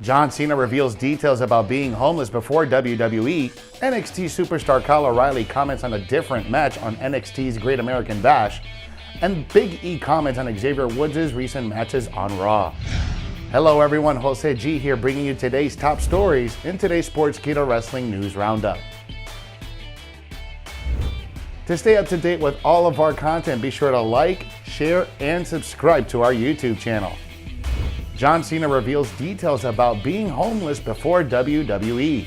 John Cena reveals details about being homeless before WWE. NXT Superstar Kyle O'Reilly comments on a different match on NXT's Great American Bash. And Big E comments on Xavier Woods' recent matches on Raw. Hello everyone, Jose G here bringing you today's top stories in today's Sportskeeda Wrestling News Roundup. To stay up to date with all of our content, be sure to like, share, and subscribe to our YouTube channel. John Cena reveals details about being homeless before WWE.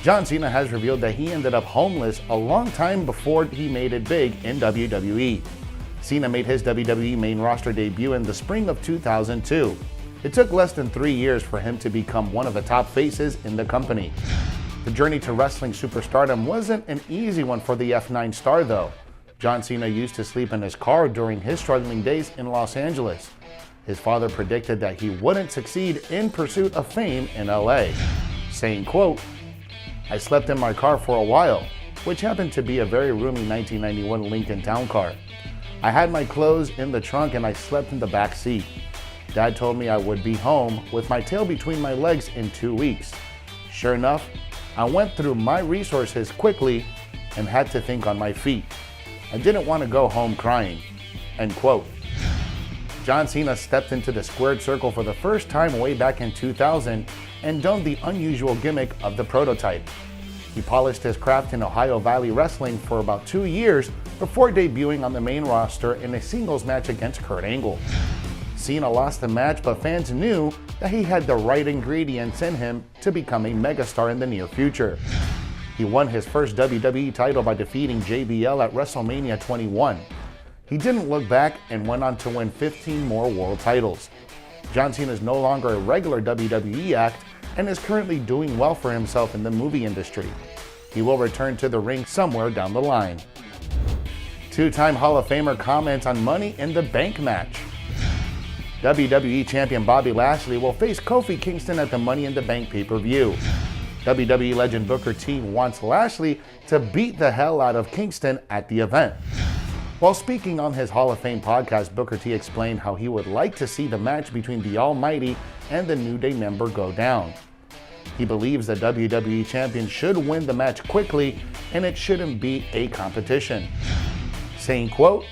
John Cena has revealed that he ended up homeless a long time before he made it big in WWE. Cena made his WWE main roster debut in the spring of 2002. It took less than 3 years for him to become one of the top faces in the company. The journey to wrestling superstardom wasn't an easy one for the F9 star though. John Cena used to sleep in his car during his struggling days in Los Angeles. His father predicted that he wouldn't succeed in pursuit of fame in LA, saying, quote, "I slept in my car for a while, which happened to be a very roomy 1991 Lincoln Town Car. I had my clothes in the trunk and I slept in the back seat. Dad told me I would be home with my tail between my legs in 2 weeks. Sure enough, I went through my resources quickly and had to think on my feet. I didn't want to go home crying." End quote. John Cena stepped into the squared circle for the first time way back in 2000 and donned the unusual gimmick of the prototype. He polished his craft in Ohio Valley Wrestling for about 2 years before debuting on the main roster in a singles match against Kurt Angle. Cena lost the match, but fans knew that he had the right ingredients in him to become a megastar in the near future. He won his first WWE title by defeating JBL at WrestleMania 21. He didn't look back and went on to win 15 more world titles. John Cena is no longer a regular WWE act and is currently doing well for himself in the movie industry. He will return to the ring somewhere down the line. Two-time Hall of Famer comments on Money in the Bank match. WWE Champion Bobby Lashley will face Kofi Kingston at the Money in the Bank pay-per-view. WWE legend Booker T wants Lashley to beat the hell out of Kingston at the event. While speaking on his Hall of Fame podcast, Booker T explained how he would like to see the match between the Almighty and the New Day member go down. He believes the WWE Champion should win the match quickly and it shouldn't be a competition. Saying, quote,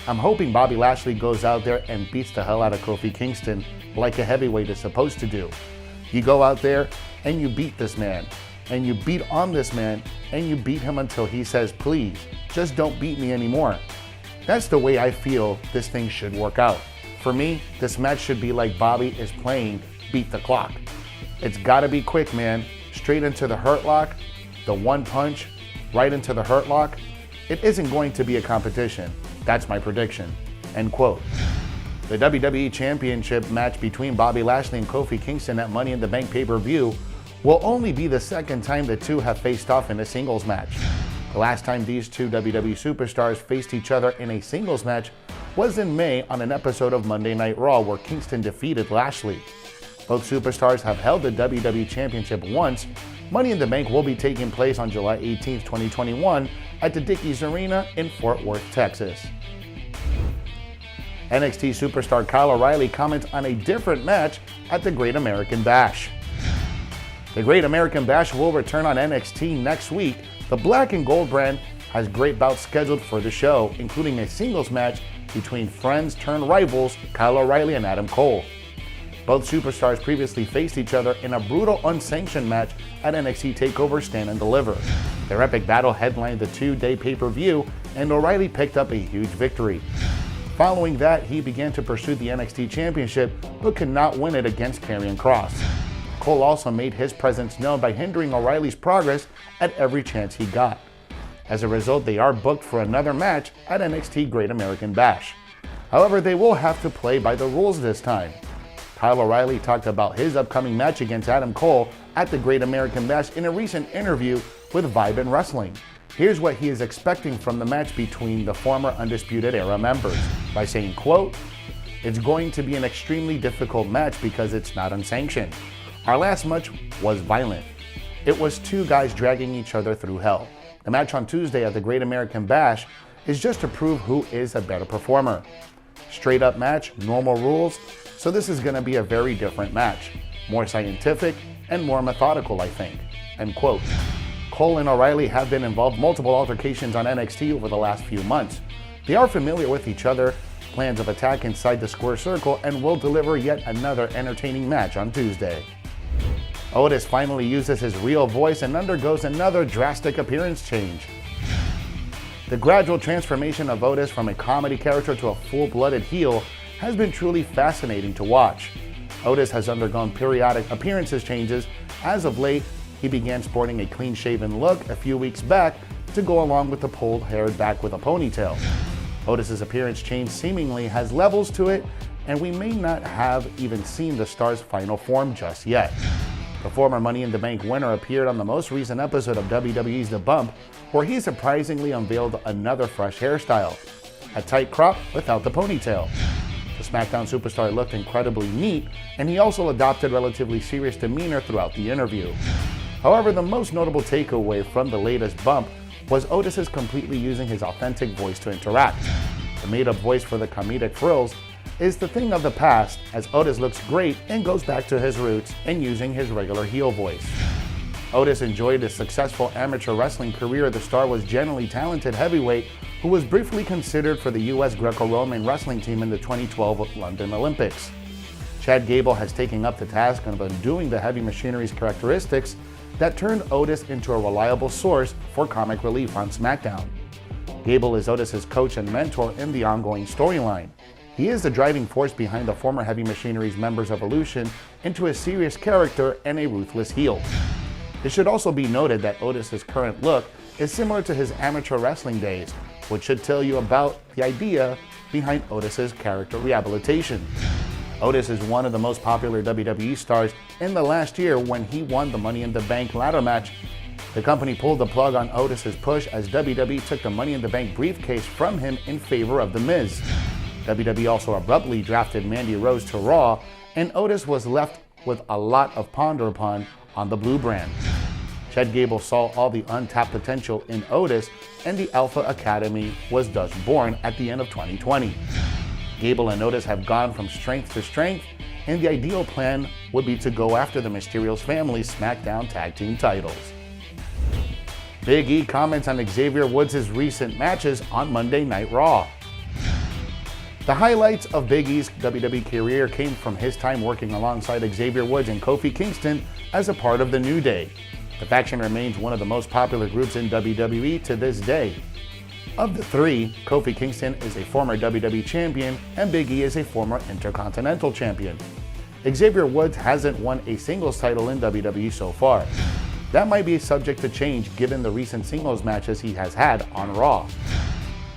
"I'm hoping Bobby Lashley goes out there and beats the hell out of Kofi Kingston like a heavyweight is supposed to do. You go out there and you beat this man, and you beat on this man, and you beat him until he says, please, just don't beat me anymore. That's the way I feel this thing should work out. For me, this match should be like Bobby is playing Beat the Clock. It's gotta be quick, man. Straight into the Hurt Lock, the one punch, right into the Hurt Lock. It isn't going to be a competition. That's my prediction." End quote. The WWE Championship match between Bobby Lashley and Kofi Kingston at Money in the Bank pay-per-view will only be the second time the two have faced off in a singles match. The last time these two WWE superstars faced each other in a singles match was in May on an episode of Monday Night Raw where Kingston defeated Lashley. Both superstars have held the WWE Championship once. Money in the Bank will be taking place on July 18, 2021 at the Dickies Arena in Fort Worth, Texas. NXT Superstar Kyle O'Reilly comments on a different match at the Great American Bash. The Great American Bash will return on NXT next week. The Black and Gold brand has great bouts scheduled for the show, including a singles match between friends-turned-rivals Kyle O'Reilly and Adam Cole. Both superstars previously faced each other in a brutal unsanctioned match at NXT TakeOver Stand and Deliver. Their epic battle headlined the 2-day pay-per-view, and O'Reilly picked up a huge victory. Following that, he began to pursue the NXT Championship, but could not win it against Karrion Kross. Cole also made his presence known by hindering O'Reilly's progress at every chance he got. As a result, they are booked for another match at NXT Great American Bash. However, they will have to play by the rules this time. Kyle O'Reilly talked about his upcoming match against Adam Cole at the Great American Bash in a recent interview with Vibe in Wrestling. Here's what he is expecting from the match between the former Undisputed Era members by saying, quote, "It's going to be an extremely difficult match because it's not unsanctioned. Our last match was violent. It was two guys dragging each other through hell. The match on Tuesday at the Great American Bash is just to prove who is a better performer. Straight up match, normal rules, so this is going to be a very different match. more scientific, and more methodical, I think." End quote. Cole and O'Reilly have been involved in multiple altercations on NXT over the last few months. They are familiar with each other, plans of attack inside the square circle, and will deliver yet another entertaining match on Tuesday. Otis finally uses his real voice and undergoes another drastic appearance change. The gradual transformation of Otis from a comedy character to a full-blooded heel has been truly fascinating to watch. Otis has undergone periodic appearances changes. As of late, he began sporting a clean-shaven look a few weeks back to go along with the pulled-haired back with a ponytail. Otis's appearance change seemingly has levels to it, and we may not have even seen the star's final form just yet. The former Money in the Bank winner appeared on the most recent episode of WWE's The Bump, where he surprisingly unveiled another fresh hairstyle, a tight crop without the ponytail. The SmackDown superstar looked incredibly neat, and he also adopted relatively serious demeanor throughout the interview. However, the most notable takeaway from the latest bump was Otis's completely using his authentic voice to interact. The made-up voice for the comedic frills is the thing of the past, as Otis looks great and goes back to his roots in using his regular heel voice. Otis enjoyed a successful amateur wrestling career. The star was genuinely talented heavyweight who was briefly considered for the U.S. Greco-Roman wrestling team in the 2012 London Olympics. Chad Gable has taken up the task of undoing the heavy machinery's characteristics that turned Otis into a reliable source for comic relief on SmackDown. Gable is Otis's coach and mentor in the ongoing storyline. He is the driving force behind the former Heavy Machinery's members' evolution into a serious character and a ruthless heel. It should also be noted that Otis's current look is similar to his amateur wrestling days, which should tell you about the idea behind Otis's character rehabilitation. Otis is one of the most popular WWE stars in the last year when he won the Money in the Bank ladder match. The company pulled the plug on Otis's push as WWE took the Money in the Bank briefcase from him in favor of The Miz. WWE also abruptly drafted Mandy Rose to Raw, and Otis was left with a lot of ponder upon on the Blue brand. Chad Gable saw all the untapped potential in Otis, and the Alpha Academy was thus born at the end of 2020. Gable and Otis have gone from strength to strength, and the ideal plan would be to go after the Mysterio's family's SmackDown Tag Team titles. Big E comments on Xavier Woods' recent matches on Monday Night Raw. The highlights of Big E's WWE career came from his time working alongside Xavier Woods and Kofi Kingston as a part of the New Day. The faction remains one of the most popular groups in WWE to this day. Of the three, Kofi Kingston is a former WWE champion and Big E is a former Intercontinental champion. Xavier Woods hasn't won a singles title in WWE so far. That might be subject to change given the recent singles matches he has had on Raw.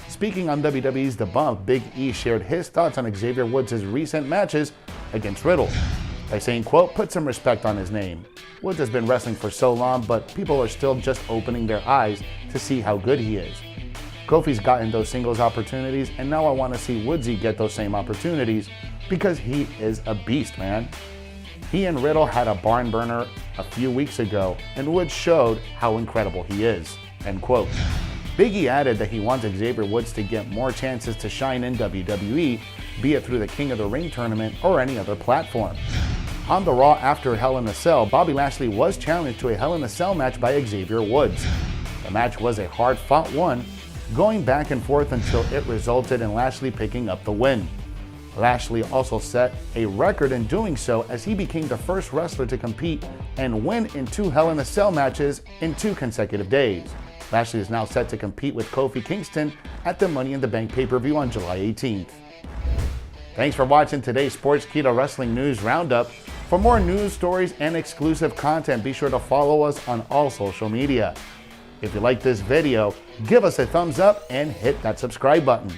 Speaking on WWE's The Bump, Big E shared his thoughts on Xavier Woods' recent matches against Riddle by saying, quote, "Put some respect on his name. Woods has been wrestling for so long, but people are still just opening their eyes to see how good he is. Kofi's gotten those singles opportunities, and now I want to see Woodsy get those same opportunities because he is a beast, man. He and Riddle had a barn burner a few weeks ago, and Woods showed how incredible he is," end quote. Big E added that he wants Xavier Woods to get more chances to shine in WWE, be it through the King of the Ring tournament or any other platform. On the Raw after Hell in a Cell, Bobby Lashley was challenged to a Hell in a Cell match by Xavier Woods. The match was a hard-fought one, going back and forth until it resulted in Lashley picking up the win. Lashley also set a record in doing so as he became the first wrestler to compete and win in 2 Hell in a Cell matches in 2 consecutive days. Lashley is now set to compete with Kofi Kingston at the Money in the Bank pay-per-view on July 18th. Thanks for watching today's Sportskeeda Wrestling News Roundup. For more news stories and exclusive content, be sure to follow us on all social media. If you like this video, give us a thumbs up and hit that subscribe button.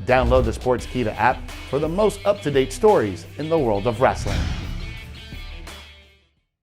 Download the Sportskeeda app for the most up-to-date stories in the world of wrestling.